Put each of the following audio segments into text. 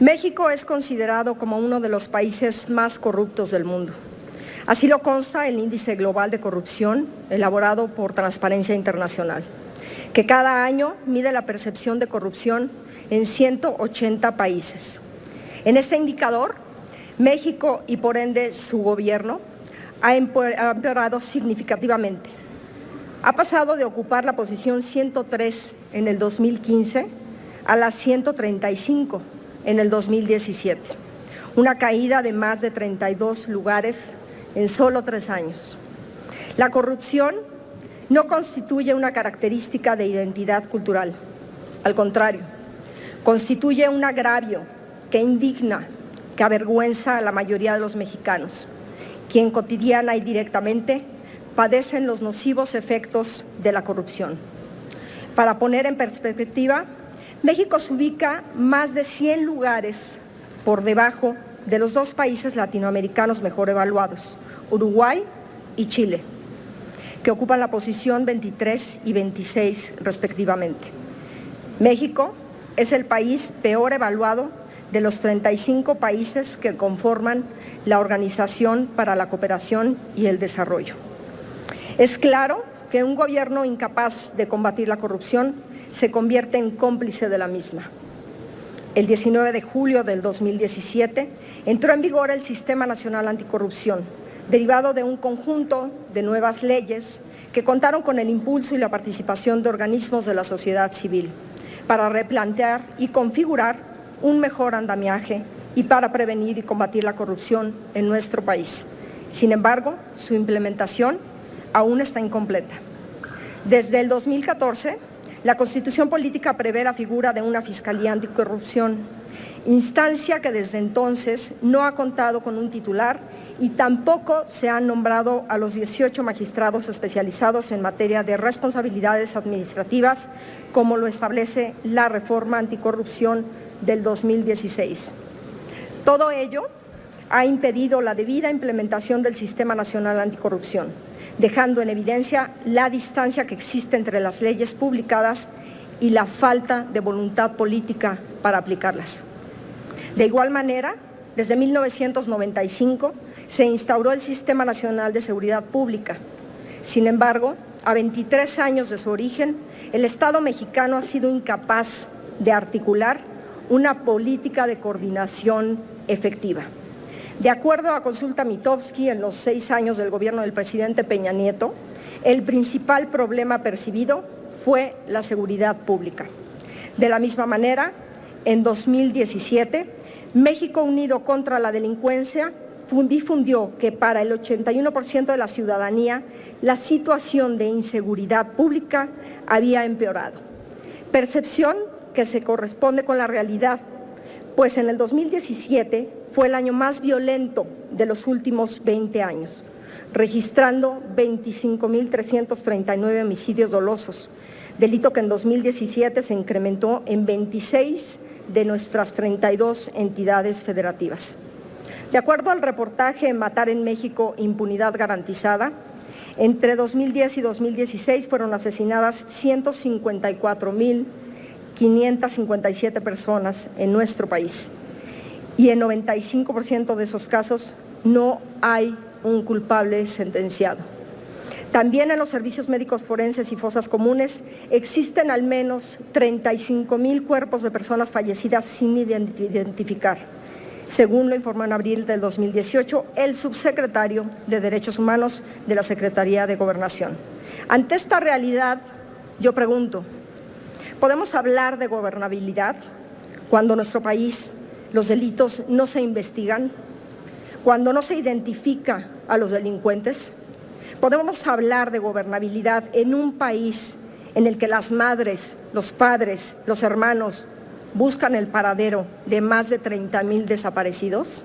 México es considerado como uno de los países más corruptos del mundo. Así lo consta el Índice Global de Corrupción, elaborado por Transparencia Internacional, que cada año mide la percepción de corrupción en 180 países. En este indicador, México y por ende su gobierno ha empeorado significativamente. Ha pasado de ocupar la posición 103 en el 2015 a la 135 en el 2017, una caída de más de 32 lugares en solo 3 años. La corrupción no constituye una característica de identidad cultural, al contrario, constituye un agravio que indigna, que avergüenza a la mayoría de los mexicanos, quien cotidiana y directamente padecen los nocivos efectos de la corrupción. Para poner en perspectiva, México se ubica más de 100 lugares por debajo de los 2 países latinoamericanos mejor evaluados, Uruguay y Chile, que ocupan la posición 23 y 26 respectivamente. México es el país peor evaluado de los 35 países que conforman la Organización para la Cooperación y el Desarrollo. Es claro que un gobierno incapaz de combatir la corrupción se convierte en cómplice de la misma. El 19 de julio del 2017 entró en vigor el Sistema Nacional Anticorrupción, derivado de un conjunto de nuevas leyes que contaron con el impulso y la participación de organismos de la sociedad civil para replantear y configurar un mejor andamiaje y para prevenir y combatir la corrupción en nuestro país. Sin embargo, su implementación aún está incompleta. Desde el 2014, la Constitución Política prevé la figura de una Fiscalía Anticorrupción, instancia que desde entonces no ha contado con un titular y tampoco se han nombrado a los 18 magistrados especializados en materia de responsabilidades administrativas, como lo establece la reforma anticorrupción del 2016. Todo ello ha impedido la debida implementación del Sistema Nacional Anticorrupción, dejando en evidencia la distancia que existe entre las leyes publicadas y la falta de voluntad política para aplicarlas. De igual manera, desde 1995 se instauró el Sistema Nacional de Seguridad Pública. Sin embargo, a 23 años de su origen, el Estado mexicano ha sido incapaz de articular una política de coordinación efectiva. De acuerdo a Consulta Mitofsky, en los 6 años del gobierno del presidente Peña Nieto, el principal problema percibido fue la seguridad pública. De la misma manera, en 2017, México Unido contra la Delincuencia difundió que para el 81% de la ciudadanía la situación de inseguridad pública había empeorado. Percepción que se corresponde con la realidad, pues en el 2017 fue el año más violento de los últimos 20 años, registrando 25.339 homicidios dolosos, delito que en 2017 se incrementó en 26 de nuestras 32 entidades federativas. De acuerdo al reportaje Matar en México, impunidad garantizada, entre 2010 y 2016 fueron asesinadas 154.557 personas en nuestro país y en 95% de esos casos no hay un culpable sentenciado. También en los servicios médicos forenses y fosas comunes existen al menos 35.000 cuerpos de personas fallecidas sin identificar, según lo informó en abril del 2018 el subsecretario de Derechos Humanos de la Secretaría de Gobernación. Ante esta realidad, yo pregunto, ¿podemos hablar de gobernabilidad cuando en nuestro país los delitos no se investigan, cuando no se identifica a los delincuentes? ¿Podemos hablar de gobernabilidad en un país en el que las madres, los padres, los hermanos buscan el paradero de más de 30.000 desaparecidos?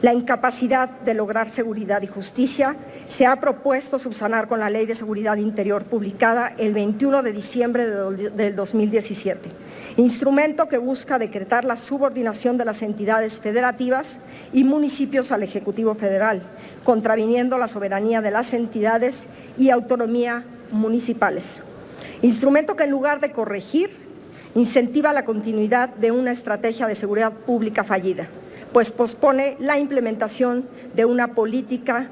La incapacidad de lograr seguridad y justicia se ha propuesto subsanar con la Ley de Seguridad Interior publicada el 21 de diciembre del 2017, instrumento que busca decretar la subordinación de las entidades federativas y municipios al Ejecutivo Federal, contraviniendo la soberanía de las entidades y autonomía municipales. Instrumento que en lugar de corregir, incentiva la continuidad de una estrategia de seguridad pública fallida, pues pospone la implementación de una política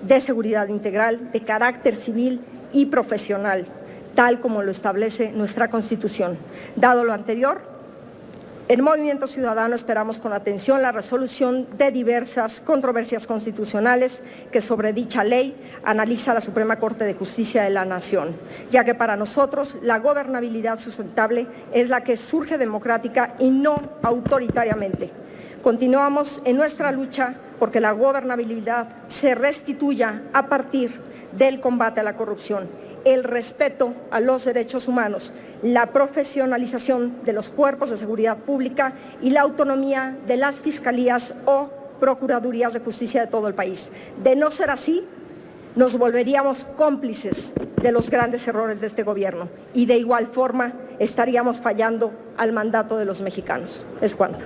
de seguridad integral de carácter civil y profesional, tal como lo establece nuestra Constitución. Dado lo anterior, en Movimiento Ciudadano esperamos con atención la resolución de diversas controversias constitucionales que sobre dicha ley analiza la Suprema Corte de Justicia de la Nación, ya que para nosotros la gobernabilidad sustentable es la que surge democrática y no autoritariamente. Continuamos en nuestra lucha porque la gobernabilidad se restituya a partir del combate a la corrupción, el respeto a los derechos humanos, la profesionalización de los cuerpos de seguridad pública y la autonomía de las fiscalías o procuradurías de justicia de todo el país. De no ser así, nos volveríamos cómplices de los grandes errores de este gobierno y de igual forma estaríamos fallando al mandato de los mexicanos. Es cuanto.